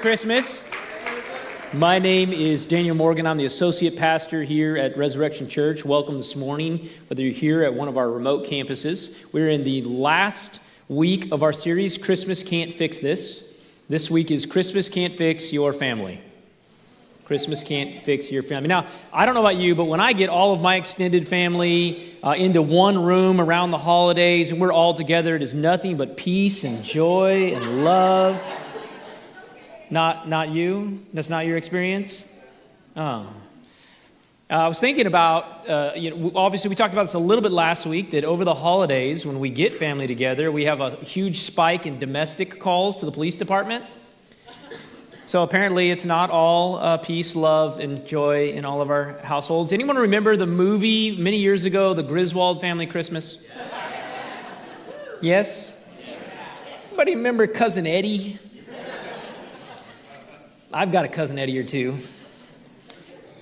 Christmas. My name is Daniel Morgan. I'm the associate pastor here at Resurrection Church. Welcome this morning, whether you're here at one of our remote campuses. We're in the last week of our series, Christmas Can't Fix This. This week is Christmas Can't Fix Your Family. Christmas can't fix your family. Now, I don't know about you, but when I get all of my extended family into one room around the holidays and we're all together, it is nothing but peace and joy and love. Not you? That's not your experience? Oh. I was thinking about, obviously we talked about this a little bit last week, that over the holidays, when we get family together, we have a huge spike in domestic calls to the police department. So apparently it's not all peace, love, and joy in all of our households. Anyone remember the movie many years ago, The Griswold Family Christmas? Yes? Anybody remember Cousin Eddie? I've got a Cousin Eddie or two.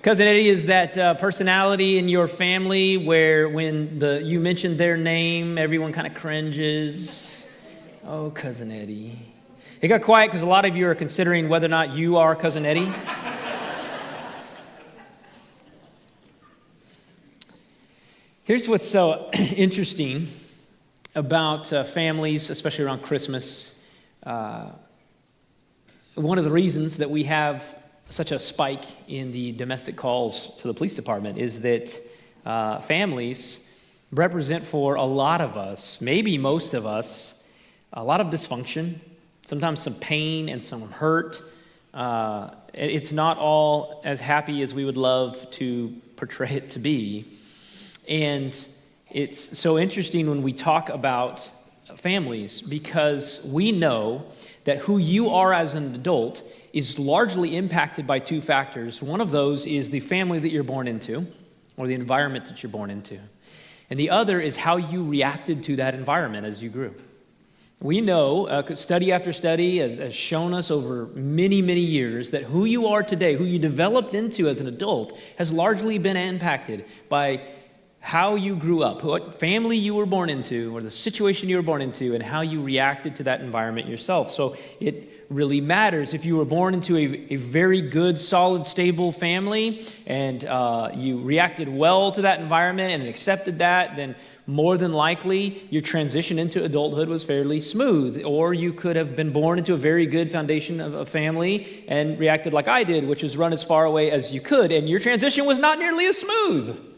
Cousin Eddie is that personality in your family where when you mention their name, everyone kind of cringes. Oh, Cousin Eddie. It got quiet because a lot of you are considering whether or not you are Cousin Eddie. Here's what's so interesting about families, especially around Christmas. One of the reasons that we have such a spike in the domestic calls to the police department is that families represent for a lot of us, maybe most of us, a lot of dysfunction, sometimes some pain and some hurt. It's not all as happy as we would love to portray it to be. And it's so interesting when we talk about families because we know that who you are as an adult is largely impacted by two factors. One of those is the family that you're born into, or the environment that you're born into. And the other is how you reacted to that environment as you grew. We know, study after study has shown us over many, many years that who you are today, who you developed into as an adult, has largely been impacted by how you grew up, what family you were born into, or the situation you were born into, and how you reacted to that environment yourself. So it really matters. If you were born into a very good, solid, stable family, and you reacted well to that environment and accepted that, then more than likely your transition into adulthood was fairly smooth. Or you could have been born into a very good foundation of a family and reacted like I did, which was run as far away as you could, and your transition was not nearly as smooth.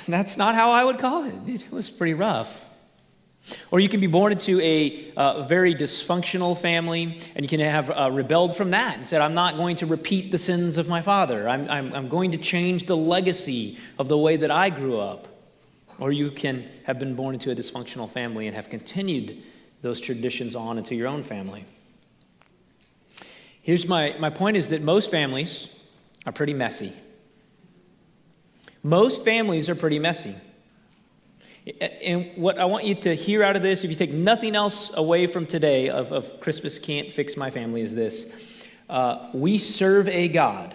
That's not how I would call it. It was pretty rough. Or you can be born into a very dysfunctional family, and you can have rebelled from that and said, I'm not going to repeat the sins of my father. I'm going to change the legacy of the way that I grew up. Or you can have been born into a dysfunctional family and have continued those traditions on into your own family. Here's my point is that most families are pretty messy. Most families are pretty messy. And what I want you to hear out of this, if you take nothing else away from today of Christmas Can't Fix My Family, is this. We serve a God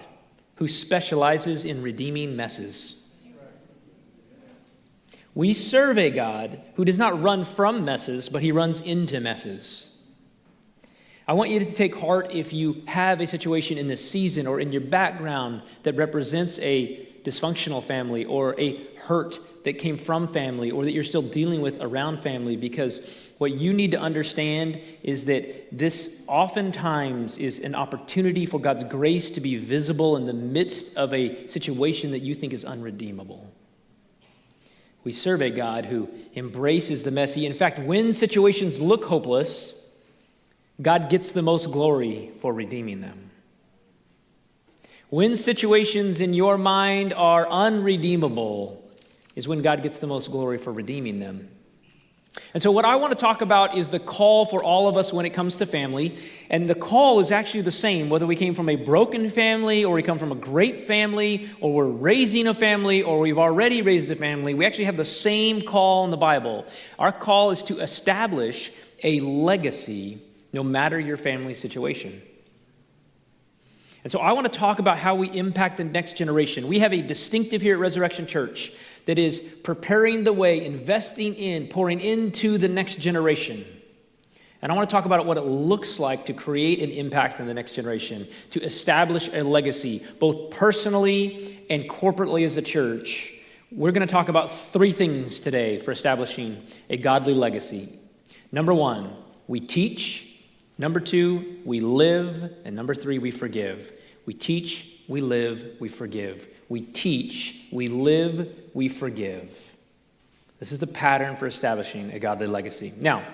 who specializes in redeeming messes. We serve a God who does not run from messes, but he runs into messes. I want you to take heart if you have a situation in this season or in your background that represents a dysfunctional family or a hurt that came from family or that you're still dealing with around family, because what you need to understand is that this oftentimes is an opportunity for God's grace to be visible in the midst of a situation that you think is unredeemable. We serve a God who embraces the messy. In fact, when situations look hopeless, God gets the most glory for redeeming them. When situations in your mind are unredeemable is when God gets the most glory for redeeming them. And so what I want to talk about is the call for all of us when it comes to family. And the call is actually the same, whether we came from a broken family or we come from a great family or we're raising a family or we've already raised a family. We actually have the same call in the Bible. Our call is to establish a legacy no matter your family situation. And so I want to talk about how we impact the next generation. We have a distinctive here at Resurrection Church that is preparing the way, investing in, pouring into the next generation. And I want to talk about what it looks like to create an impact in the next generation, to establish a legacy, both personally and corporately as a church. We're going to talk about three things today for establishing a godly legacy. Number one, we teach. Number two, we live. And number three, we forgive. We teach, we live, we forgive. We teach, we live, we forgive. This is the pattern for establishing a godly legacy. Now,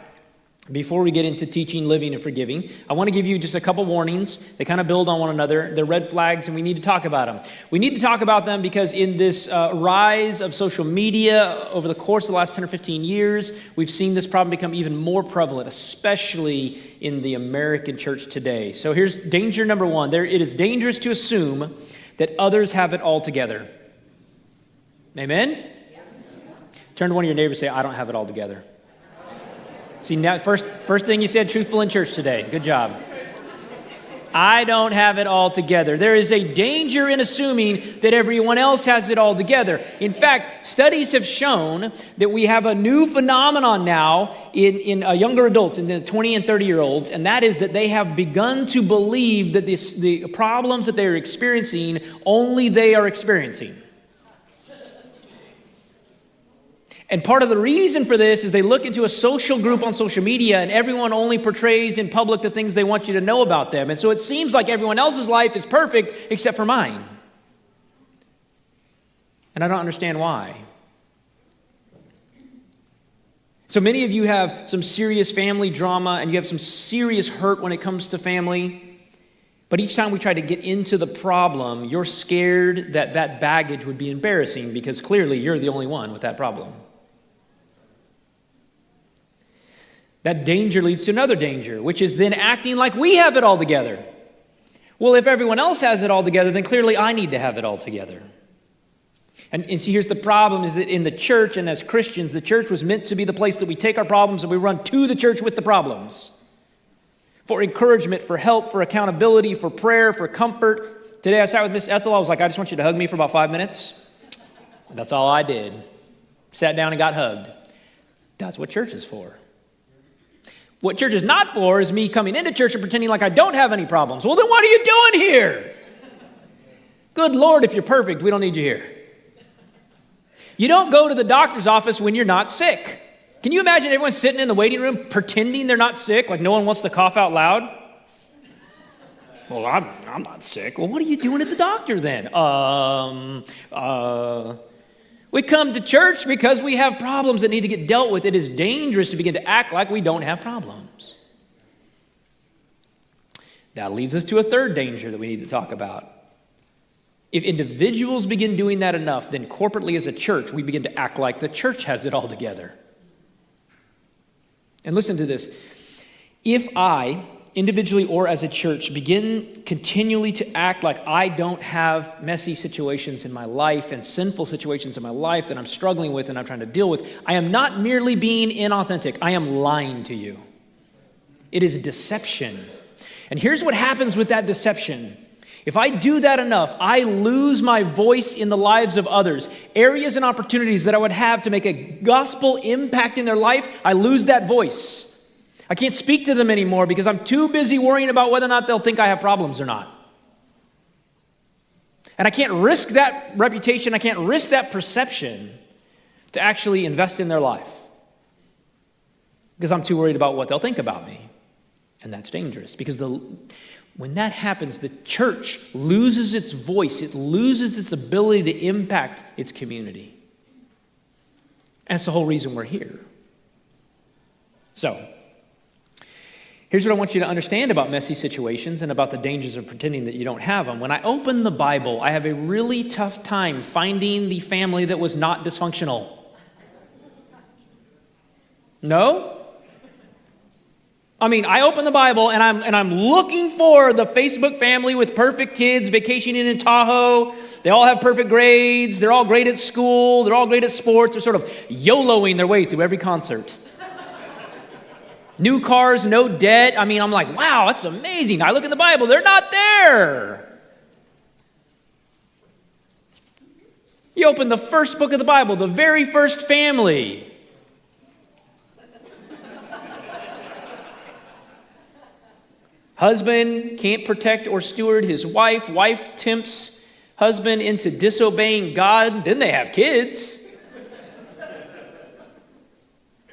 before we get into teaching, living, and forgiving, I want to give you just a couple warnings. They kind of build on one another. They're red flags, and we need to talk about them. We need to talk about them because in this rise of social media over the course of the last 10 or 15 years, we've seen this problem become even more prevalent, especially in the American church today. So here's danger number one. It is dangerous to assume that others have it all together. Amen? Turn to one of your neighbors and say, I don't have it all together. See, now, first thing you said, truthful in church today. Good job. I don't have it all together. There is a danger in assuming that everyone else has it all together. In fact, studies have shown that we have a new phenomenon now in younger adults, in the 20 and 30-year-olds, and that is that they have begun to believe that the problems that they're experiencing, only they are experiencing. And part of the reason for this is they look into a social group on social media and everyone only portrays in public the things they want you to know about them. And so it seems like everyone else's life is perfect except for mine. And I don't understand why. So many of you have some serious family drama and you have some serious hurt when it comes to family. But each time we try to get into the problem, you're scared that that baggage would be embarrassing because clearly you're the only one with that problem. That danger leads to another danger, which is then acting like we have it all together. Well, if everyone else has it all together, then clearly I need to have it all together. And see, here's the problem, is that in the church and as Christians, the church was meant to be the place that we take our problems and we run to the church with the problems. For encouragement, for help, for accountability, for prayer, for comfort. Today I sat with Miss Ethel. I was like, I just want you to hug me for about 5 minutes. That's all I did. Sat down and got hugged. That's what church is for. What church is not for is me coming into church and pretending like I don't have any problems. Well, then what are you doing here? Good Lord, if you're perfect, we don't need you here. You don't go to the doctor's office when you're not sick. Can you imagine everyone sitting in the waiting room pretending they're not sick, like no one wants to cough out loud? Well, I'm not sick. Well, what are you doing at the doctor then? We come to church because we have problems that need to get dealt with. It is dangerous to begin to act like we don't have problems. That leads us to a third danger that we need to talk about. If individuals begin doing that enough, then corporately as a church, we begin to act like the church has it all together. And listen to this. If I, individually or as a church, begin continually to act like I don't have messy situations in my life and sinful situations in my life that I'm struggling with and I'm trying to deal with, I am not merely being inauthentic. I am lying to you. It is deception. And here's what happens with that deception. If I do that enough, I lose my voice in the lives of others. Areas and opportunities that I would have to make a gospel impact in their life, I lose that voice. I can't speak to them anymore because I'm too busy worrying about whether or not they'll think I have problems or not. And I can't risk that reputation, I can't risk that perception to actually invest in their life because I'm too worried about what they'll think about me. And that's dangerous because when that happens, the church loses its voice, it loses its ability to impact its community. And that's the whole reason we're here. So, here's what I want you to understand about messy situations and about the dangers of pretending that you don't have them. When I open the Bible, I have a really tough time finding the family that was not dysfunctional. No? I mean, I open the Bible and I'm looking for the Facebook family with perfect kids vacationing in Tahoe. They all have perfect grades. They're all great at school. They're all great at sports. They're sort of YOLOing their way through every concert. New cars, no debt. I mean, I'm like, wow, that's amazing. I look in the Bible, they're not there. You open the first book of the Bible, the very first family. Husband can't protect or steward his wife. Wife tempts husband into disobeying God. Then they have kids.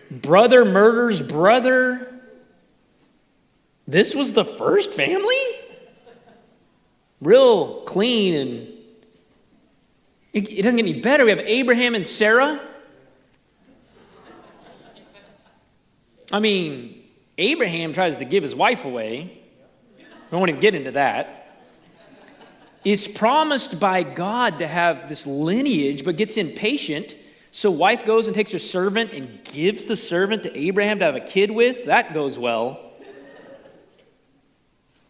Brother murders brother. This was the first family? Real clean, and it doesn't get any better. We have Abraham and Sarah. I mean, Abraham tries to give his wife away. I won't even get into that. Is promised by God to have this lineage, but gets impatient. So wife goes and takes her servant and gives the servant to Abraham to have a kid with. That goes well.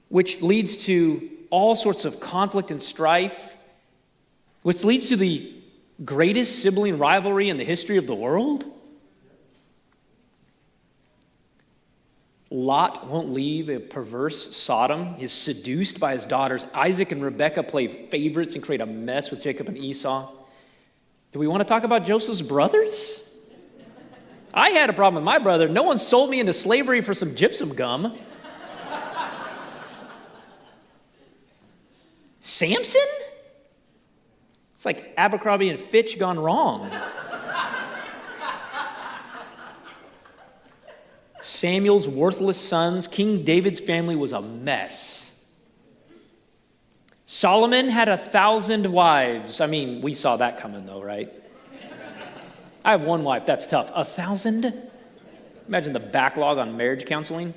Which leads to all sorts of conflict and strife. Which leads to the greatest sibling rivalry in the history of the world. Lot won't leave a perverse Sodom. He's seduced by his daughters. Isaac and Rebekah play favorites and create a mess with Jacob and Esau. Do we want to talk about Joseph's brothers? I had a problem with my brother. No one sold me into slavery for some gypsum gum. Samson? It's like Abercrombie and Fitch gone wrong. Samuel's worthless sons. King David's family was a mess. Solomon had 1,000 wives. I mean, we saw that coming though, right? I have one wife. That's tough. 1,000? Imagine the backlog on marriage counseling.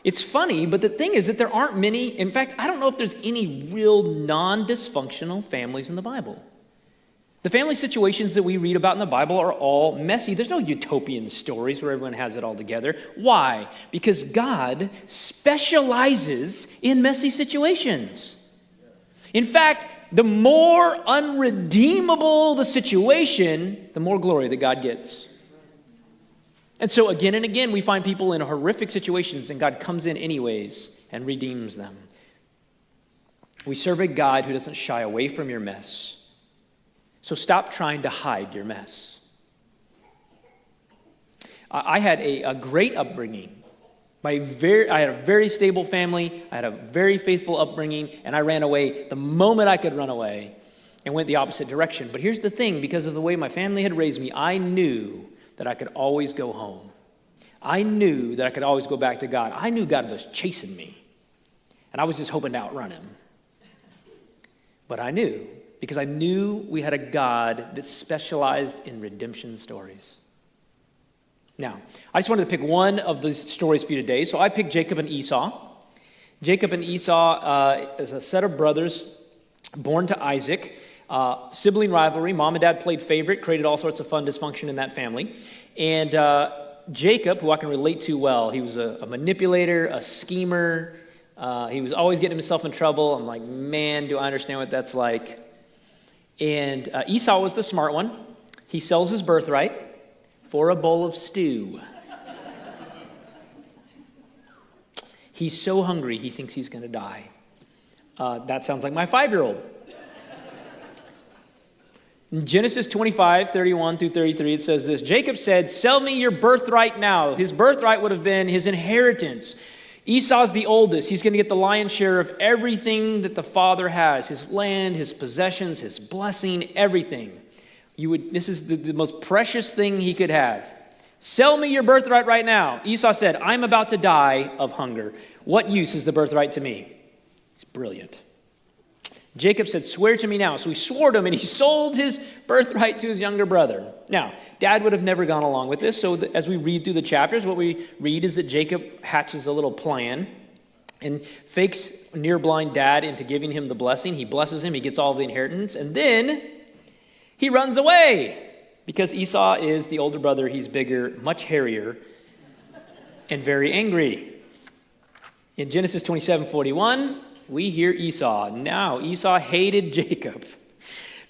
It's funny, but the thing is that there aren't many. In fact, I don't know if there's any real non-dysfunctional families in the Bible. The family situations that we read about in the Bible are all messy. There's no utopian stories where everyone has it all together. Why? Because God specializes in messy situations. In fact, the more unredeemable the situation, the more glory that God gets. And so again and again, we find people in horrific situations, and God comes in anyways and redeems them. We serve a God who doesn't shy away from your mess. So stop trying to hide your mess. I had a great upbringing. I had a very stable family. I had a very faithful upbringing, and I ran away the moment I could run away and went the opposite direction. But here's the thing, because of the way my family had raised me, I knew that I could always go home. I knew that I could always go back to God. I knew God was chasing me, and I was just hoping to outrun him. But I knew, because I knew we had a God that specialized in redemption stories. Now, I just wanted to pick one of those stories for you today. So I picked Jacob and Esau. Jacob and Esau is a set of brothers born to Isaac. Sibling rivalry. Mom and dad played favorite, created all sorts of fun dysfunction in that family. And Jacob, who I can relate to well, he was a manipulator, a schemer. He was always getting himself in trouble. I'm like, man, do I understand what that's like. And Esau was the smart one. He sells his birthright for a bowl of stew. He's so hungry, he thinks he's going to die. That sounds like my 5-year-old. In Genesis 25, 31 through 33, it says this: Jacob said, "Sell me your birthright now." His birthright would have been his inheritance. Esau's the oldest. He's going to get the lion's share of everything that the father has: his land, his possessions, his blessing, everything. This is the most precious thing he could have. Sell me your birthright right now. Esau said, "I'm about to die of hunger. What use is the birthright to me?" It's brilliant. Jacob said, "Swear to me now." So he swore to him, and he sold his birthright to his younger brother. Now, dad would have never gone along with this. So as we read through the chapters, what we read is that Jacob hatches a little plan and fakes near blind dad into giving him the blessing. He blesses him. He gets all the inheritance. And then he runs away because Esau is the older brother. He's bigger, much hairier, and very angry. In Genesis 27:41, we hear Esau. Now, Esau hated Jacob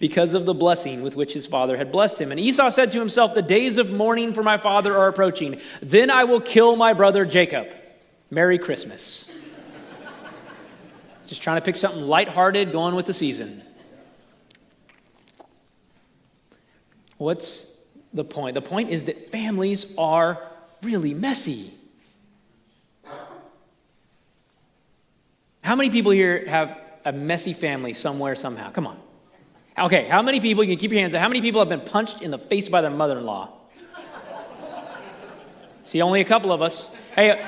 because of the blessing with which his father had blessed him. And Esau said to himself, "The days of mourning for my father are approaching. Then I will kill my brother Jacob. Merry Christmas." Just trying to pick something lighthearted, going with the season. What's the point? The point is that families are really messy. How many people here have a messy family somewhere, somehow? Come on. Okay, how many people, you can keep your hands up, how many people have been punched in the face by their mother-in-law? See, only a couple of us. Hey,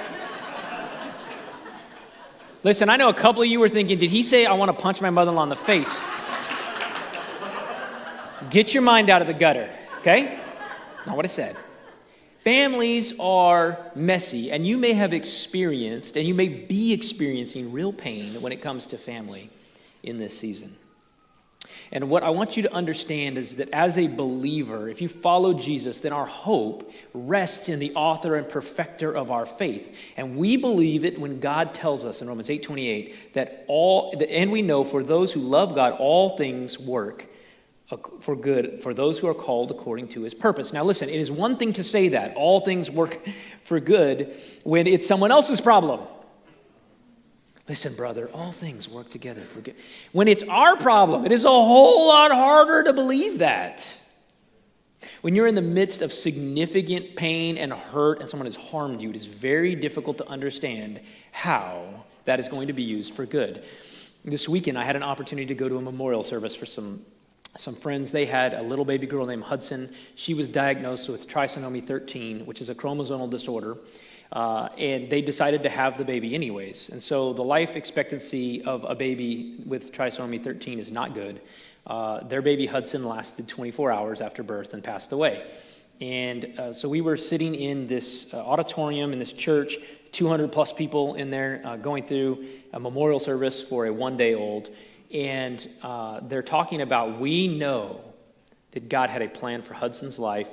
listen, I know a couple of you were thinking, did he say I want to punch my mother-in-law in the face? Get your mind out of the gutter, okay? Not what I said. Families are messy, and you may have experienced, and you may be experiencing real pain when it comes to family in this season. And what I want you to understand is that as a believer, if you follow Jesus, then our hope rests in the author and perfecter of our faith. And we believe it when God tells us in Romans 8:28 and we know for those who love God, all things work for good, for those who are called according to his purpose. Now listen, it is one thing to say that, all things work for good, when it's someone else's problem. Listen, brother, all things work together for good. When it's our problem, it is a whole lot harder to believe that. When you're in the midst of significant pain and hurt and someone has harmed you, it is very difficult to understand how that is going to be used for good. This weekend, I had an opportunity to go to a memorial service for some friends. They had a little baby girl named Hudson. She was diagnosed with trisomy 13, which is a chromosomal disorder. And they decided to have the baby anyways. And so the life expectancy of a baby with trisomy 13 is not good. Their baby Hudson lasted 24 hours after birth and passed away. And so we were sitting in this auditorium in this church, 200 plus people in there going through a memorial service for a one-day-old. And they're talking about, we know that God had a plan for Hudson's life,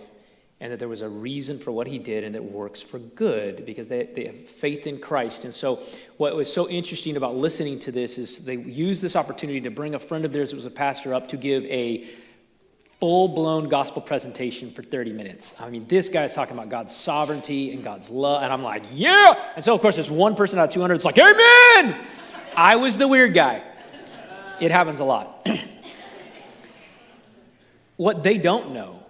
and that there was a reason for what he did, and that works for good because they have faith in Christ. And so what was so interesting about listening to this is they used this opportunity to bring a friend of theirs who was a pastor up to give a full-blown gospel presentation for 30 minutes. I mean, this guy's talking about God's sovereignty and God's love, and I'm like, yeah! And so, of course, there's one person out of 200 that's like, amen! I was the weird guy. It happens a lot. What they don't know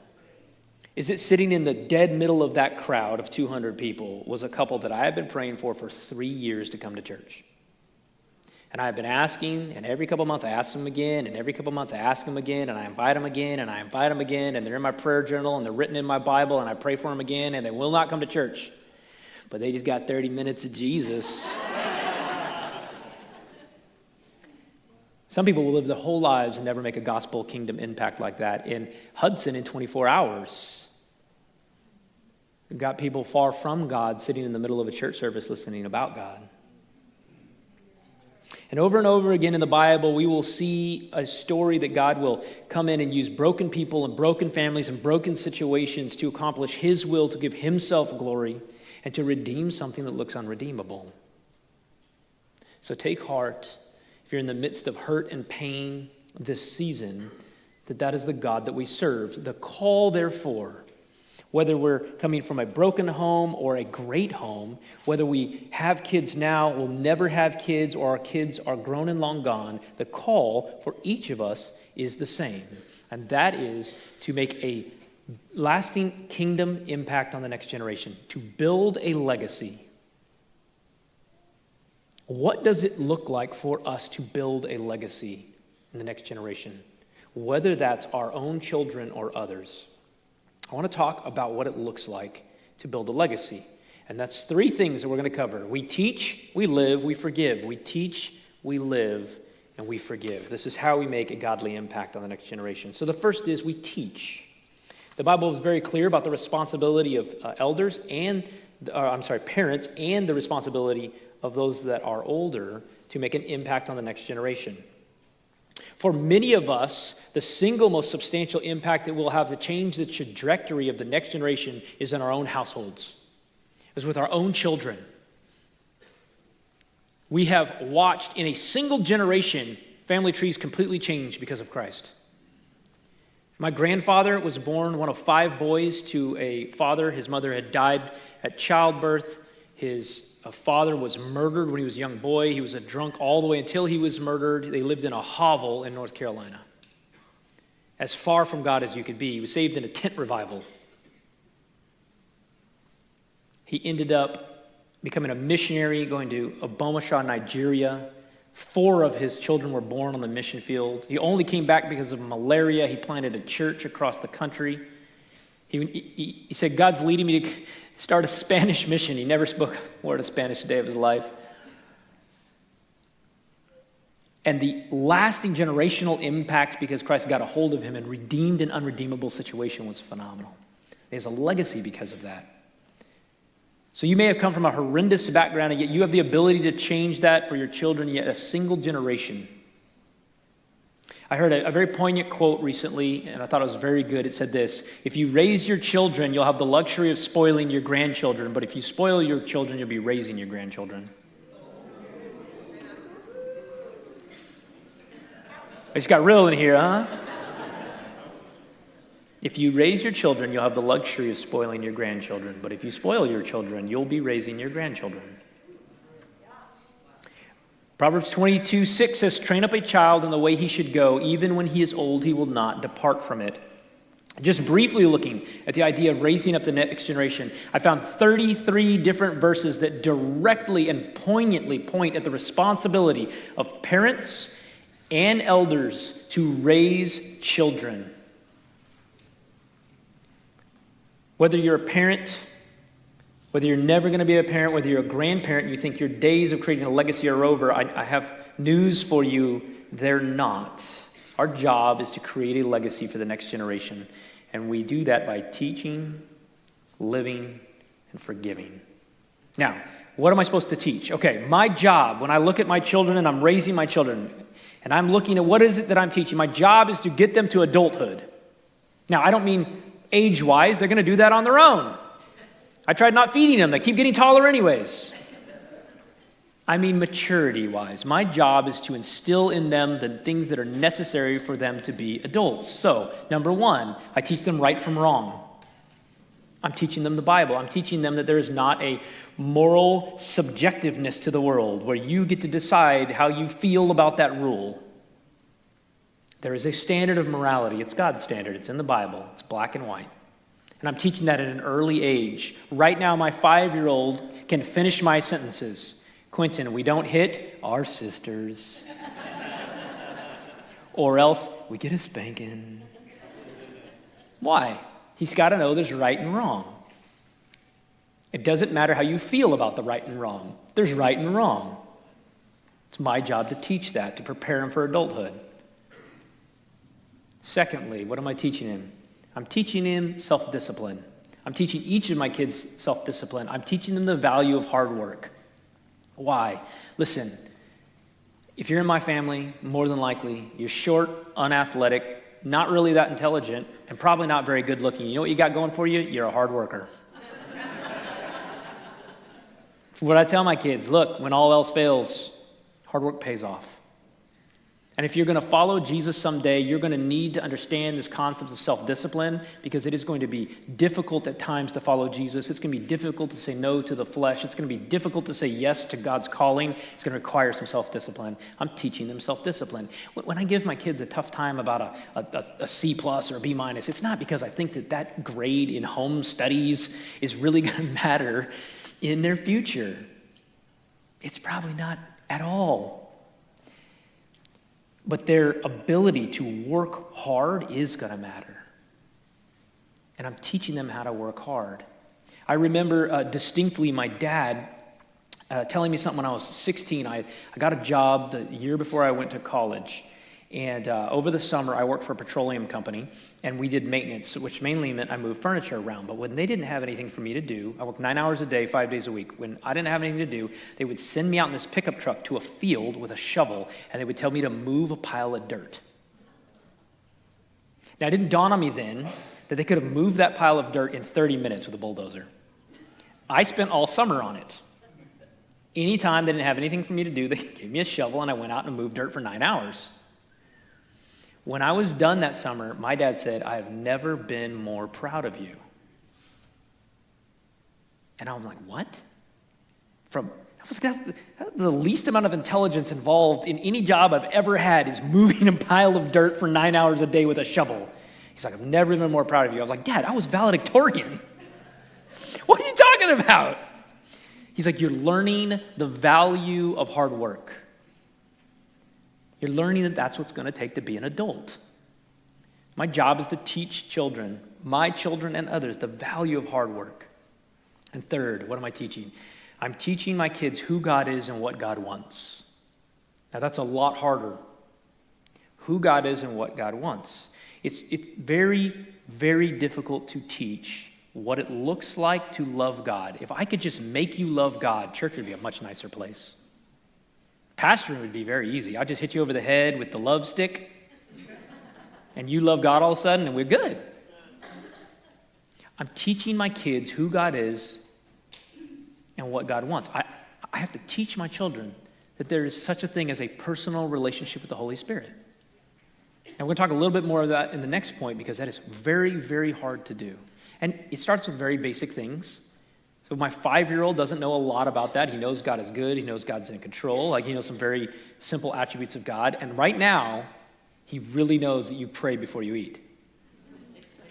is that sitting in the dead middle of that crowd of 200 people was a couple that I have been praying for 3 years to come to church. And I've been asking, and every couple of months I ask them again, and every couple of months I ask them again, and I invite them again, and I invite them again, and they're in my prayer journal, and they're written in my Bible, and I pray for them again, and they will not come to church. But they just got 30 minutes of Jesus. Some people will live their whole lives and never make a gospel kingdom impact like that. And Hudson, in 24 hours, got people far from God sitting in the middle of a church service listening about God. And over again in the Bible, we will see a story that God will come in and use broken people and broken families and broken situations to accomplish his will, to give himself glory, and to redeem something that looks unredeemable. So take heart, if you're in the midst of hurt and pain this season, that is the God that we serve. The call, therefore, whether we're coming from a broken home or a great home, whether we have kids now, will never have kids, or our kids are grown and long gone, the call for each of us is the same. And that is to make a lasting kingdom impact on the next generation, to build a legacy. What does it look like for us to build a legacy in the next generation, whether that's our own children or others? I want to talk about what it looks like to build a legacy. And that's 3 things that we're going to cover. We teach, we live, we forgive. We teach, we live, and we forgive. This is how we make a godly impact on the next generation. So the first is we teach. The Bible is very clear about the responsibility of parents, and the responsibility of those that are older to make an impact on the next generation. For many of us, the single most substantial impact that we'll have to change the trajectory of the next generation is in our own households, is with our own children. We have watched in a single generation family trees completely change because of Christ. My grandfather was born one of 5 boys to a father. His mother had died at childbirth. His father was murdered when he was a young boy. He was a drunk all the way until he was murdered. They lived in a hovel in North Carolina. as far from God as you could be. He was saved in a tent revival. He ended up becoming a missionary, going to Obomashaw, Nigeria. 4 of his children were born on the mission field. He only came back because of malaria. He planted a church across the country. He said, God's leading me to start a Spanish mission. He never spoke a word of Spanish a day of his life. And the lasting generational impact because Christ got a hold of him and redeemed an unredeemable situation was phenomenal. There's a legacy because of that. So you may have come from a horrendous background, and yet you have the ability to change that for your children, yet a single generation. I heard a very poignant quote recently, and I thought it was very good. It said this: if you raise your children, you'll have the luxury of spoiling your grandchildren, but if you spoil your children, you'll be raising your grandchildren. It's got real in here, huh? If you raise your children, you'll have the luxury of spoiling your grandchildren. But if you spoil your children, you'll be raising your grandchildren. Proverbs 22:6 says, train up a child in the way he should go. Even when he is old, he will not depart from it. Just briefly looking at the idea of raising up the next generation, I found 33 different verses that directly and poignantly point at the responsibility of parents and elders to raise children. Whether you're a parent, whether you're never going to be a parent, whether you're a grandparent and you think your days of creating a legacy are over, I have news for you. They're not. Our job is to create a legacy for the next generation. And we do that by teaching, living, and forgiving. Now, what am I supposed to teach? Okay, my job, when I look at my children and I'm raising my children, and I'm looking at what is it that I'm teaching, my job is to get them to adulthood. Now, I don't mean age-wise. They're going to do that on their own. I tried not feeding them. They keep getting taller anyways. I mean maturity-wise. My job is to instill in them the things that are necessary for them to be adults. So, number 1, I teach them right from wrong. I'm teaching them the Bible. I'm teaching them that there is not a moral subjectiveness to the world where you get to decide how you feel about that rule. There is a standard of morality. It's God's standard. It's in the Bible. It's black and white. And I'm teaching that at an early age. Right now, my 5-year-old can finish my sentences. Quentin, we don't hit our sisters. Or else we get a spanking. Why? He's got to know there's right and wrong. It doesn't matter how you feel about the right and wrong. There's right and wrong. It's my job to teach that, to prepare him for adulthood. Secondly, what am I teaching him? I'm teaching him self-discipline. I'm teaching each of my kids self-discipline. I'm teaching them the value of hard work. Why? Listen, if you're in my family, more than likely, you're short, unathletic, not really that intelligent, and probably not very good looking. You know what you got going for you? You're a hard worker. What I tell my kids, look, when all else fails, hard work pays off. And if you're going to follow Jesus someday, you're going to need to understand this concept of self-discipline because it is going to be difficult at times to follow Jesus. It's going to be difficult to say no to the flesh. It's going to be difficult to say yes to God's calling. It's going to require some self-discipline. I'm teaching them self-discipline. When I give my kids a tough time about a C plus or a B minus, it's not because I think that grade in home studies is really going to matter in their future. It's probably not at all. But their ability to work hard is going to matter. And I'm teaching them how to work hard. I remember distinctly my dad telling me something when I was 16. I got a job the year before I went to college. And over the summer, I worked for a petroleum company, and we did maintenance, which mainly meant I moved furniture around. But when they didn't have anything for me to do, I worked 9 hours a day, 5 days a week. When I didn't have anything to do, they would send me out in this pickup truck to a field with a shovel, and they would tell me to move a pile of dirt. Now, it didn't dawn on me then that they could have moved that pile of dirt in 30 minutes with a bulldozer. I spent all summer on it. Anytime they didn't have anything for me to do, they gave me a shovel, and I went out and moved dirt for 9 hours. When I was done that summer, my dad said, I have never been more proud of you. And I was like, what? From That's the least amount of intelligence involved in any job I've ever had is moving a pile of dirt for 9 hours a day with a shovel. He's like, I've never been more proud of you. I was like, Dad, I was valedictorian. What are you talking about? He's like, you're learning the value of hard work. You're learning that that's what's going to take to be an adult. My job is to teach children, my children and others, the value of hard work. And third, what am I teaching? I'm teaching my kids who God is and what God wants. Now that's a lot harder. Who God is and what God wants. It's very, very difficult to teach what it looks like to love God. If I could just make you love God, church would be a much nicer place. Pastoring would be very easy. I'll just hit you over the head with the love stick, and you love God all of a sudden, and we're good. I'm teaching my kids who God is and what God wants. I have to teach my children that there is such a thing as a personal relationship with the Holy Spirit. And we're going to talk a little bit more of that in the next point because that is very, very hard to do. And it starts with very basic things. So my 5-year-old doesn't know a lot about that. He knows God is good. He knows God's in control. Like he knows some very simple attributes of God. And right now, he really knows that you pray before you eat.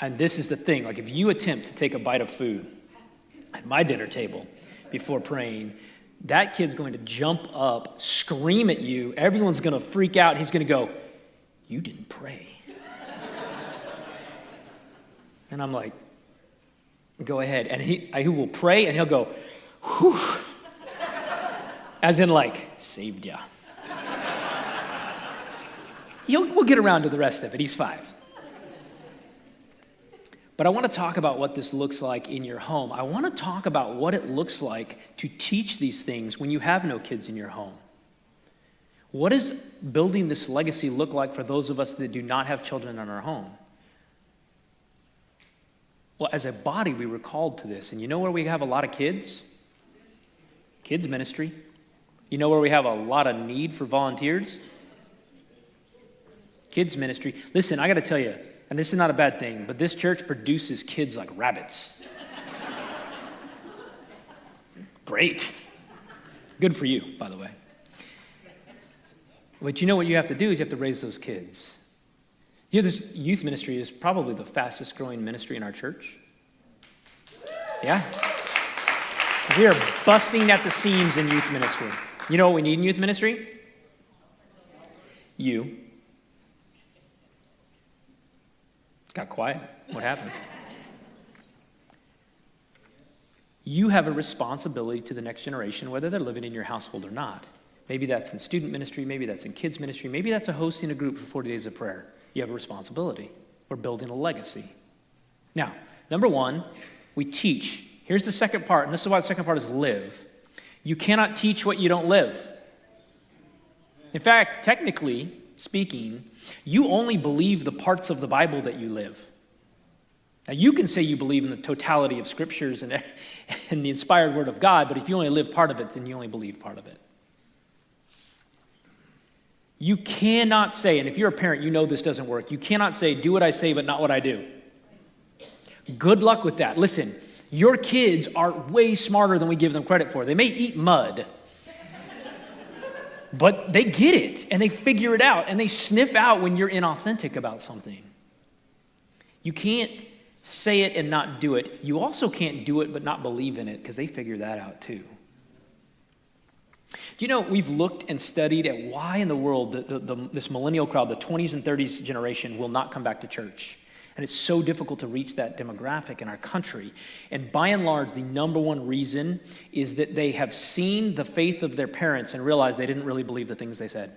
And this is the thing. Like if you attempt to take a bite of food at my dinner table before praying, that kid's going to jump up, scream at you. Everyone's going to freak out. He's going to go, you didn't pray. And I'm like, go ahead. And he will pray and he'll go, whew. As in like, saved ya. We'll get around to the rest of it. He's 5. But I want to talk about what this looks like in your home. I want to talk about what it looks like to teach these things when you have no kids in your home. What does building this legacy look like for those of us that do not have children in our home? Well, as a body, we were called to this. And you know where we have a lot of kids? Kids ministry. You know where we have a lot of need for volunteers? Kids ministry. Listen, I got to tell you, and this is not a bad thing, but this church produces kids like rabbits. Great. Good for you, by the way. But you know what you have to do is you have to raise those kids. You know, this youth ministry is probably the fastest growing ministry in our church. Yeah. We are busting at the seams in youth ministry. You know what we need in youth ministry? You. Got quiet. What happened? You have a responsibility to the next generation, whether they're living in your household or not. Maybe that's in student ministry, maybe that's in kids ministry, maybe that's a hosting a group for 40 days of prayer. You have a responsibility. We're building a legacy. Now, number 1, we teach. Here's the second part, and this is why the second part is live. You cannot teach what you don't live. In fact, technically speaking, you only believe the parts of the Bible that you live. Now, you can say you believe in the totality of scriptures and the inspired word of God, but if you only live part of it, then you only believe part of it. You cannot say, and if you're a parent, you know this doesn't work. You cannot say, do what I say, but not what I do. Good luck with that. Listen, your kids are way smarter than we give them credit for. They may eat mud, but they get it, and they figure it out, and they sniff out when you're inauthentic about something. You can't say it and not do it. You also can't do it but not believe in it, because they figure that out too. Do you know, we've looked and studied at why in the world this millennial crowd, the 20s and 30s generation, will not come back to church. And it's so difficult to reach that demographic in our country. And by and large, the number one reason is that they have seen the faith of their parents and realized they didn't really believe the things they said.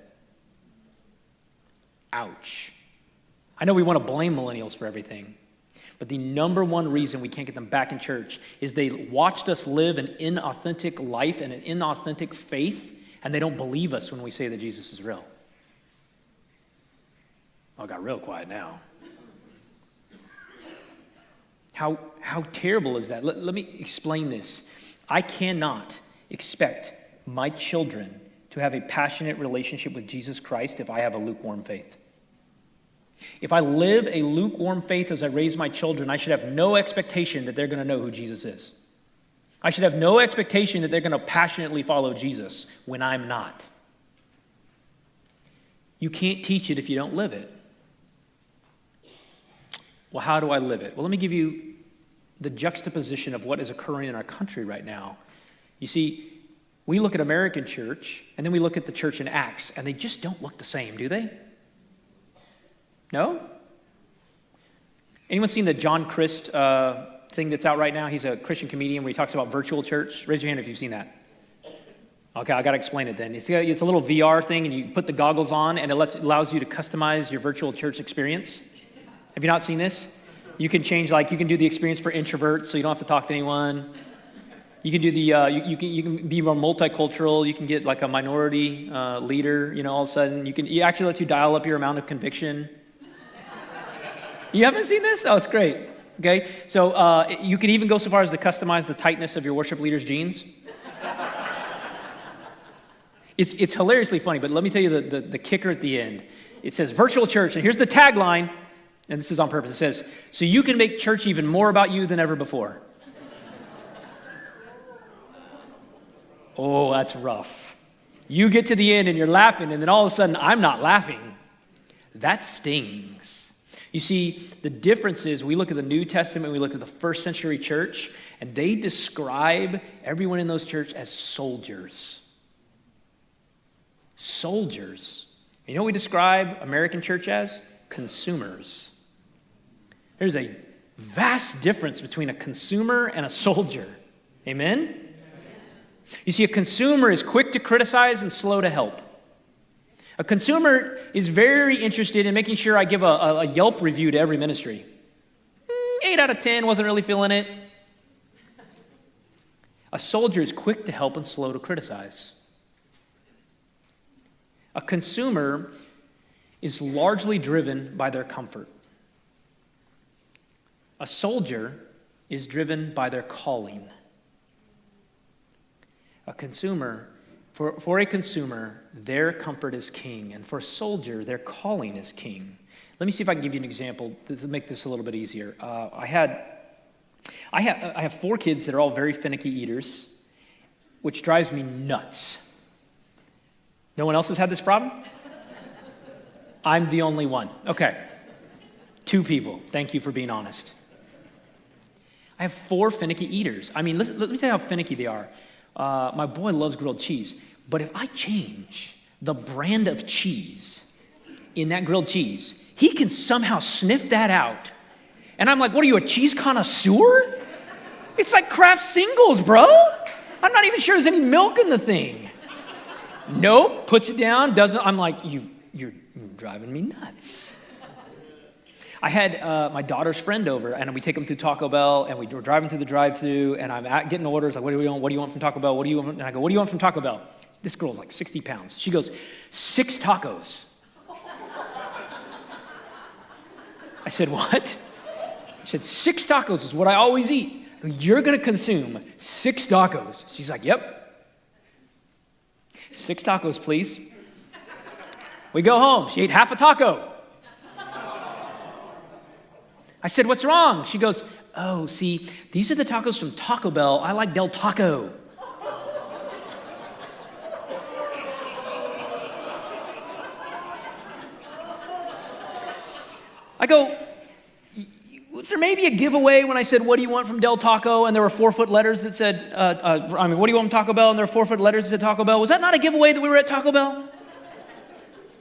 Ouch. I know we want to blame millennials for everything, but the number one reason we can't get them back in church is they watched us live an inauthentic life and an inauthentic faith, and they don't believe us when we say that Jesus is real. Oh, it got real quiet now. How terrible is that? Let me explain this. I cannot expect my children to have a passionate relationship with Jesus Christ if I have a lukewarm faith. If I live a lukewarm faith as I raise my children, I should have no expectation that they're going to know who Jesus is. I should have no expectation that they're going to passionately follow Jesus when I'm not. You can't teach it if you don't live it. Well, how do I live it? Well, let me give you the juxtaposition of what is occurring in our country right now. You see, we look at American church, and then we look at the church in Acts, and they just don't look the same, do they? No? Anyone seen the John Christ thing that's out right now? He's a Christian comedian where he talks about virtual church. Raise your hand if you've seen that. Okay, I got to explain it then. It's a little VR thing, and you put the goggles on, and it allows you to customize your virtual church experience. Have you not seen this? You can change, you can do the experience for introverts, so you don't have to talk to anyone. You can do you can be more multicultural. You can get like a minority leader. All of a sudden, it actually lets you dial up your amount of conviction. You haven't seen this? Oh, it's great. Okay, so you can even go so far as to customize the tightness of your worship leader's jeans. It's hilariously funny, but let me tell you the kicker at the end. It says virtual church, and here's the tagline, and this is on purpose. It says, so you can make church even more about you than ever before. Oh, that's rough. You get to the end and you're laughing, and then all of a sudden, I'm not laughing. That stings. You see, the difference is we look at the New Testament, we look at the first century church, and they describe everyone in those churches as soldiers. Soldiers. You know what we describe American church as? Consumers. There's a vast difference between a consumer and a soldier. Amen? You see, a consumer is quick to criticize and slow to help. A consumer is very interested in making sure I give a Yelp review to every ministry. 8 out of 10, wasn't really feeling it. A soldier is quick to help and slow to criticize. A consumer is largely driven by their comfort. A soldier is driven by their calling. A consumer, for a consumer, their comfort is king, and for a soldier, their calling is king. Let me see if I can give you an example to make this a little bit easier. I have 4 kids that are all very finicky eaters, which drives me nuts. No one else has had this problem? I'm the only one. Okay. 2 people. Thank you for being honest. I have 4 finicky eaters. I mean, let me tell you how finicky they are. My boy loves grilled cheese, but if I change the brand of cheese in that grilled cheese, he can somehow sniff that out. And I'm like, what are you, a cheese connoisseur? It's like Kraft Singles, bro. I'm not even sure there's any milk in the thing. Nope, puts it down, doesn't. I'm like, you're driving me nuts. I had my daughter's friend over, and we take them through Taco Bell, and we were driving through the drive-thru, and I'm getting orders, like, what do you want? What do you want from Taco Bell? What do you want? And I go, what do you want from Taco Bell? This girl's like 60 pounds. She goes, 6 tacos. I said, what? She said, 6 tacos is what I always eat. I go, you're going to consume 6 tacos. She's like, yep. 6 tacos, please. We go home. She ate half a taco. I said, what's wrong? She goes, oh, see, these are the tacos from Taco Bell. I like Del Taco. I go, was there maybe a giveaway when I said, what do you want from Del Taco? And there were 4-foot letters that said, what do you want from Taco Bell? And there were 4-foot letters that said Taco Bell. Was that not a giveaway that we were at Taco Bell?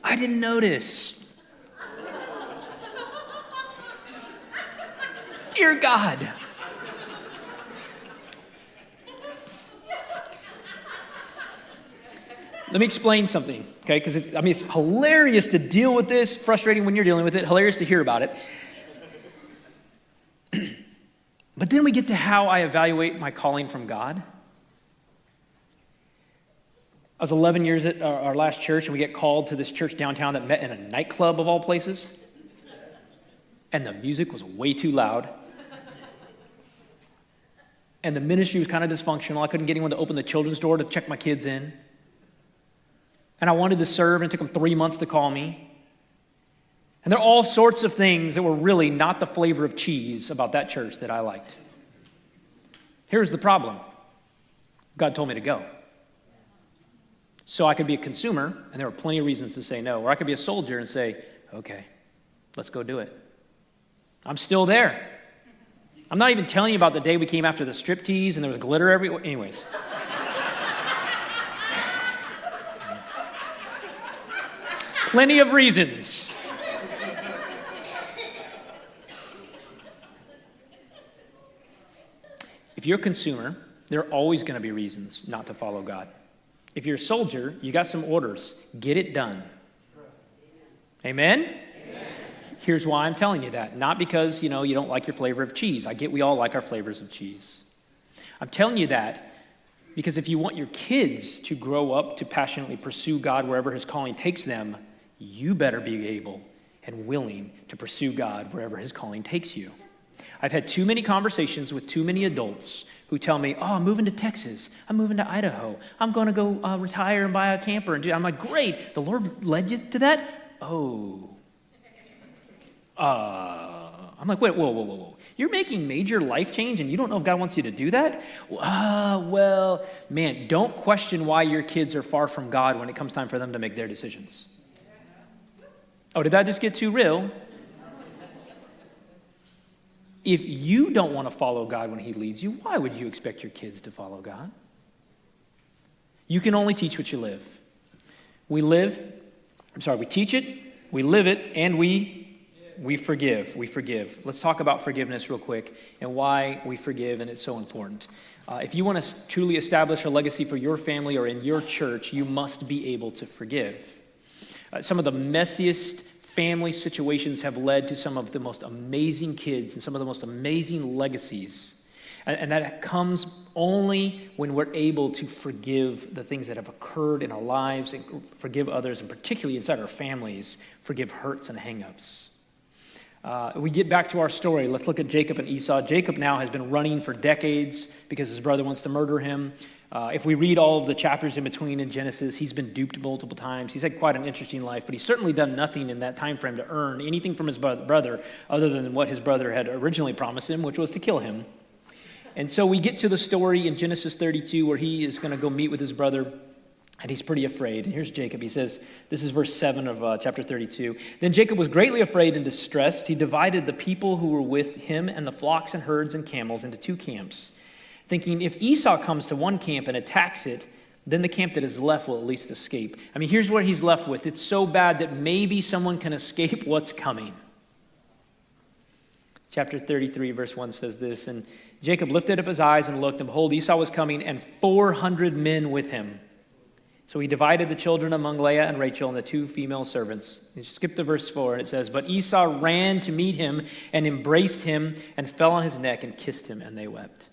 I didn't notice. Dear God. Let me explain something, okay? Because it's hilarious to deal with this, frustrating when you're dealing with it, hilarious to hear about it. But then we get to how I evaluate my calling from God. I was 11 years at our last church, and we get called to this church downtown that met in a nightclub of all places. And the music was way too loud. And the ministry was kind of dysfunctional. I couldn't get anyone to open the children's door to check my kids in. And I wanted to serve, and it took them 3 months to call me. And there are all sorts of things that were really not the flavor of cheese about that church that I liked. Here's the problem. God told me to go. So I could be a consumer, and there were plenty of reasons to say no. Or I could be a soldier and say, okay, let's go do it. I'm still there. I'm not even telling you about the day we came after the striptease and there was glitter everywhere. Anyways. Plenty of reasons. If you're a consumer, there are always going to be reasons not to follow God. If you're a soldier, you got some orders. Get it done. Amen? Amen? Here's why I'm telling you that. Not because, you don't like your flavor of cheese. I get we all like our flavors of cheese. I'm telling you that because if you want your kids to grow up to passionately pursue God wherever his calling takes them, you better be able and willing to pursue God wherever his calling takes you. I've had too many conversations with too many adults who tell me, I'm moving to Texas. I'm moving to Idaho. I'm going to go retire and buy a camper. And I'm like, great. The Lord led you to that? Oh. I'm like, wait, whoa. You're making major life change and you don't know if God wants you to do that? Well, man, don't question why your kids are far from God when it comes time for them to make their decisions. Oh, did that just get too real? If you don't want to follow God when he leads you, why would you expect your kids to follow God? You can only teach what you live. We teach it, we live it, and we forgive. We forgive. Let's talk about forgiveness real quick and why we forgive, and it's so important. If you want to truly establish a legacy for your family or in your church, you must be able to forgive. Some of the messiest family situations have led to some of the most amazing kids and some of the most amazing legacies. And that comes only when we're able to forgive the things that have occurred in our lives and forgive others, and particularly inside our families, forgive hurts and hang-ups. We get back to our story. Let's look at Jacob and Esau. Jacob now has been running for decades because his brother wants to murder him. If we read all of the chapters in between in Genesis, he's been duped multiple times. He's had quite an interesting life, but he's certainly done nothing in that time frame to earn anything from his brother other than what his brother had originally promised him, which was to kill him. And so we get to the story in Genesis 32 where he is going to go meet with his brother, and he's pretty afraid. And here's Jacob. He says, this is verse 7 of chapter 32. Then Jacob was greatly afraid and distressed. He divided the people who were with him and the flocks and herds and camels into two camps, thinking if Esau comes to one camp and attacks it, then the camp that is left will at least escape. I mean, here's what he's left with. It's so bad that maybe someone can escape what's coming. Chapter 33, verse 1 says this, and Jacob lifted up his eyes and looked, and behold, Esau was coming, and 400 men with him. So he divided the children among Leah and Rachel and the two female servants. You skip to verse 4, and it says, but Esau ran to meet him and embraced him and fell on his neck and kissed him, and they wept.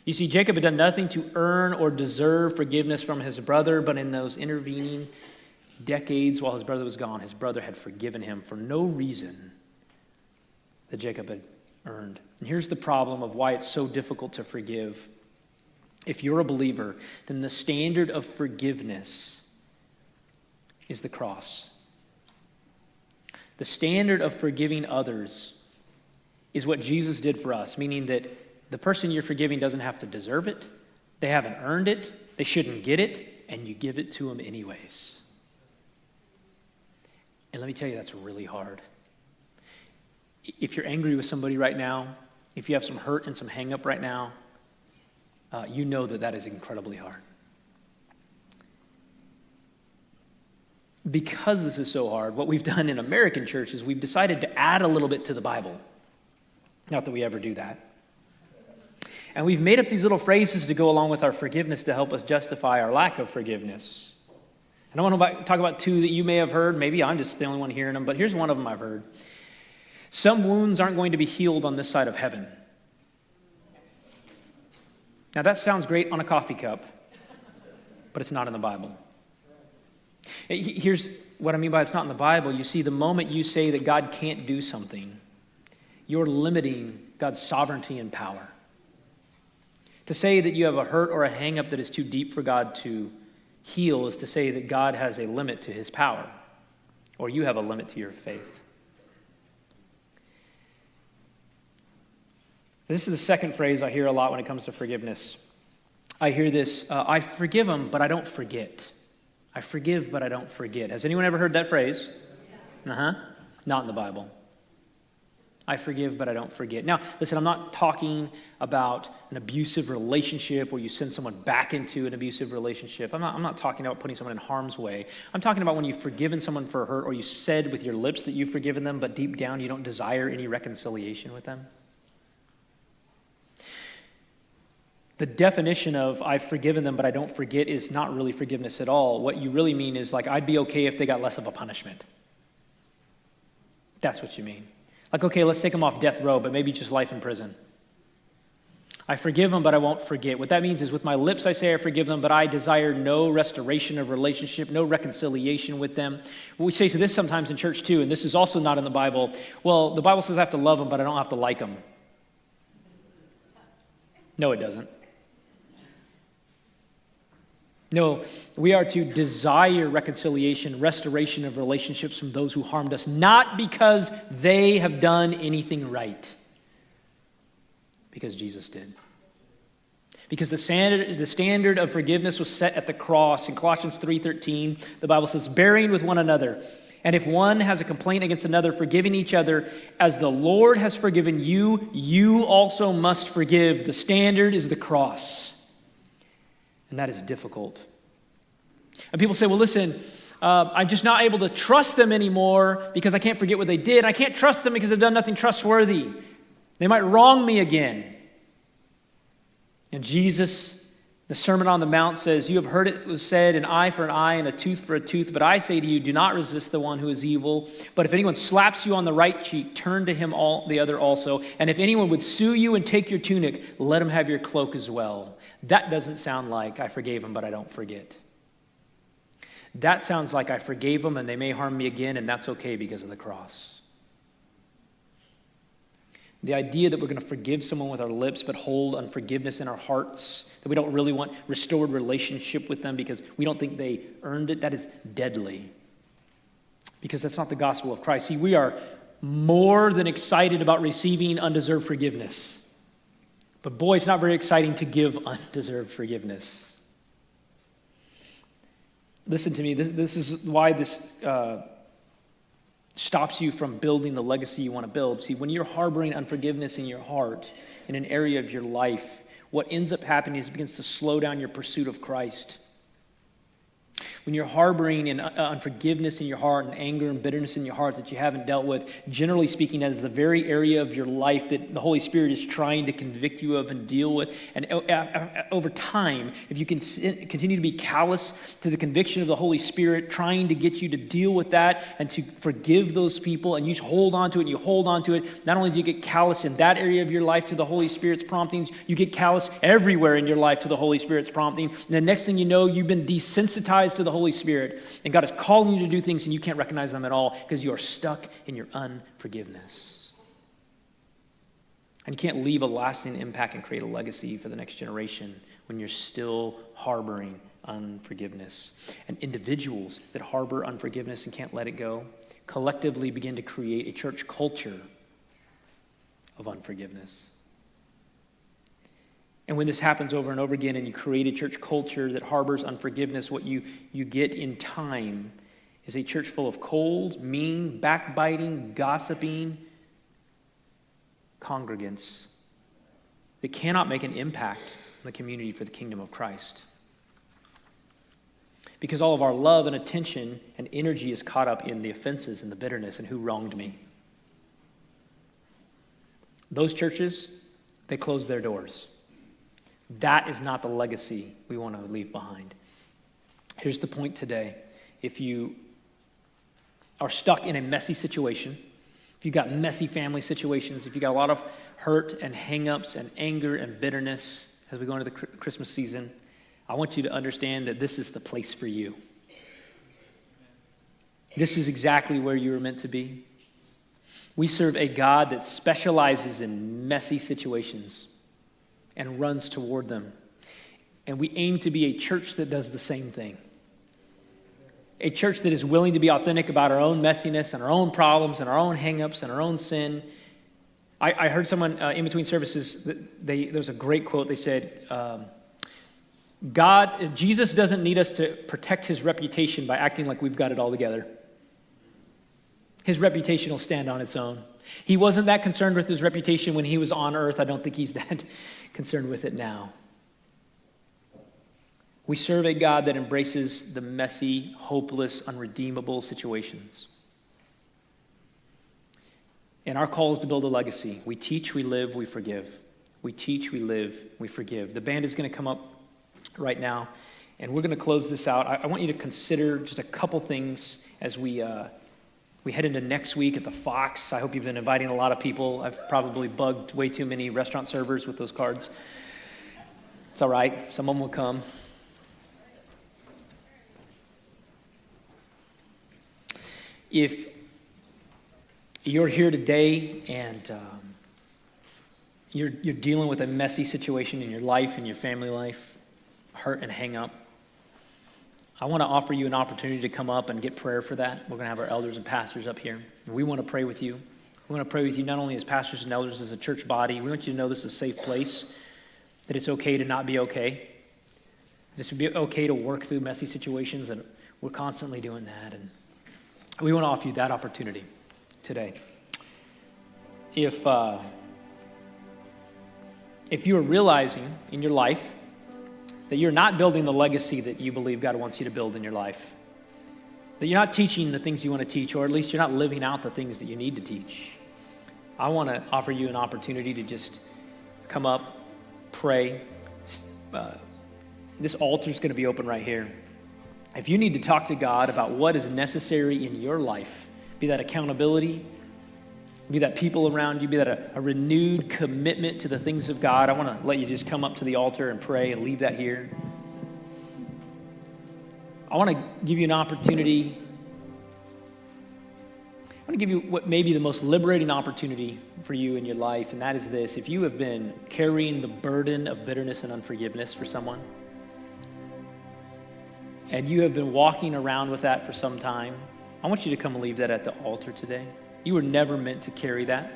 You see, Jacob had done nothing to earn or deserve forgiveness from his brother, but in those intervening decades while his brother was gone, his brother had forgiven him for no reason that Jacob had earned. And here's the problem of why it's so difficult to forgive. If you're a believer, then the standard of forgiveness is the cross. The standard of forgiving others is what Jesus did for us, meaning that the person you're forgiving doesn't have to deserve it. They haven't earned it. They shouldn't get it. And you give it to them anyways. And let me tell you, that's really hard. If you're angry with somebody right now, if you have some hurt and some hang-up right now, you know that is incredibly hard. Because this is so hard, what we've done in American church is we've decided to add a little bit to the Bible. Not that we ever do that. And we've made up these little phrases to go along with our forgiveness to help us justify our lack of forgiveness. And I want to talk about two that you may have heard. Maybe I'm just the only one hearing them, but here's one of them I've heard. Some wounds aren't going to be healed on this side of heaven. Now that sounds great on a coffee cup, but it's not in the Bible. Here's what I mean by it's not in the Bible. You see, the moment you say that God can't do something, you're limiting God's sovereignty and power. To say that you have a hurt or a hang-up that is too deep for God to heal is to say that God has a limit to his power, or you have a limit to your faith. This is the second phrase I hear a lot when it comes to forgiveness. I hear this, I forgive them, but I don't forget. I forgive, but I don't forget. Has anyone ever heard that phrase? Uh-huh. Not in the Bible. I forgive, but I don't forget. Now, listen, I'm not talking about an abusive relationship where you send someone back into an abusive relationship. I'm not talking about putting someone in harm's way. I'm talking about when you've forgiven someone for a hurt, or you said with your lips that you've forgiven them, but deep down you don't desire any reconciliation with them. The definition of I've forgiven them, but I don't forget is not really forgiveness at all. What you really mean is like, I'd be okay if they got less of a punishment. That's what you mean. Like, okay, let's take them off death row, but maybe just life in prison. I forgive them, but I won't forget. What that means is with my lips I say I forgive them, but I desire no restoration of relationship, no reconciliation with them. We say this sometimes in church too, and this is also not in the Bible. Well, the Bible says I have to love them, but I don't have to like them. No, it doesn't. No, we are to desire reconciliation, restoration of relationships from those who harmed us, not because they have done anything right, because Jesus did. Because the standard of forgiveness was set at the cross. In Colossians 3:13, the Bible says, bearing with one another. And if one has a complaint against another, forgiving each other, as the Lord has forgiven you, you also must forgive. The standard is the cross. And that is difficult. And people say, well, listen, I'm just not able to trust them anymore because I can't forget what they did. I can't trust them because they've done nothing trustworthy. They might wrong me again. And Jesus, the Sermon on the Mount says, you have heard it was said, an eye for an eye and a tooth for a tooth. But I say to you, do not resist the one who is evil. But if anyone slaps you on the right cheek, turn to him the other also. And if anyone would sue you and take your tunic, let him have your cloak as well. That doesn't sound like I forgave him, but I don't forget. That sounds like I forgave them and they may harm me again, and that's okay because of the cross. The idea that we're going to forgive someone with our lips but hold unforgiveness in our hearts, that we don't really want restored relationship with them because we don't think they earned it, that is deadly. Because that's not the gospel of Christ. See, we are more than excited about receiving undeserved forgiveness. But boy, it's not very exciting to give undeserved forgiveness. Listen to me, this is why this stops you from building the legacy you want to build. See, when you're harboring unforgiveness in your heart, in an area of your life, what ends up happening is it begins to slow down your pursuit of Christ. When you're harboring unforgiveness in your heart and anger and bitterness in your heart that you haven't dealt with, generally speaking, that is the very area of your life that the Holy Spirit is trying to convict you of and deal with. And over time, if you can continue to be callous to the conviction of the Holy Spirit, trying to get you to deal with that and to forgive those people, and you hold on to it and you hold on to it, not only do you get callous in that area of your life to the Holy Spirit's promptings, you get callous everywhere in your life to the Holy Spirit's prompting. And the next thing you know, you've been desensitized to the Holy Spirit, and God is calling you to do things and you can't recognize them at all because you are stuck in your unforgiveness. And you can't leave a lasting impact and create a legacy for the next generation when you're still harboring unforgiveness. And individuals that harbor unforgiveness and can't let it go collectively begin to create a church culture of unforgiveness. And when this happens over and over again and you create a church culture that harbors unforgiveness, what you get in time is a church full of cold, mean, backbiting, gossiping congregants that cannot make an impact on the community for the kingdom of Christ. Because all of our love and attention and energy is caught up in the offenses and the bitterness and who wronged me. Those churches, they close their doors. That is not the legacy we want to leave behind. Here's the point today. If you are stuck in a messy situation, if you've got messy family situations, if you've got a lot of hurt and hang-ups and anger and bitterness as we go into the Christmas season, I want you to understand that this is the place for you. This is exactly where you were meant to be. We serve a God that specializes in messy situations and runs toward them. And we aim to be a church that does the same thing. A church that is willing to be authentic about our own messiness and our own problems and our own hang-ups and our own sin. I heard someone in between services, there was a great quote. They said, Jesus doesn't need us to protect his reputation by acting like we've got it all together. His reputation will stand on its own. He wasn't that concerned with his reputation when he was on earth. I don't think he's that concerned with it now. We serve a God that embraces the messy, hopeless, unredeemable situations. And our call is to build a legacy. We teach, we live, we forgive. We teach, we live, we forgive. The band is going to come up right now, and we're going to close this out. I want you to consider just a couple things as we head into next week at the Fox. I hope you've been inviting a lot of people. I've probably bugged way too many restaurant servers with those cards. It's all right. Some of them will come. If you're here today and you're dealing with a messy situation in your life, in your family life, hurt and hang up, I want to offer you an opportunity to come up and get prayer for that. We're going to have our elders and pastors up here. We want to pray with you. We want to pray with you not only as pastors and elders, as a church body. We want you to know this is a safe place, that it's okay to not be okay. It's to be okay to work through messy situations, and we're constantly doing that. And we want to offer you that opportunity today. If you are realizing in your life that you're not building the legacy that you believe God wants you to build in your life, that you're not teaching the things you want to teach, or at least you're not living out the things that you need to teach, I want to offer you an opportunity to just come up, pray. This altar is going to be open right here. If you need to talk to God about what is necessary in your life, be that accountability, be that people around you, be that a renewed commitment to the things of God, I want to let you just come up to the altar and pray and leave that here. I want to give you an opportunity. I want to give you what may be the most liberating opportunity for you in your life, and that is this. If you have been carrying the burden of bitterness and unforgiveness for someone, and you have been walking around with that for some time, I want you to come and leave that at the altar today. You were never meant to carry that.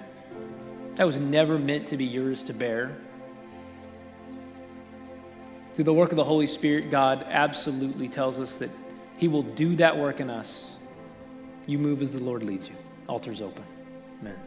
That was never meant to be yours to bear. Through the work of the Holy Spirit, God absolutely tells us that he will do that work in us. You move as the Lord leads you. Altar's open. Amen.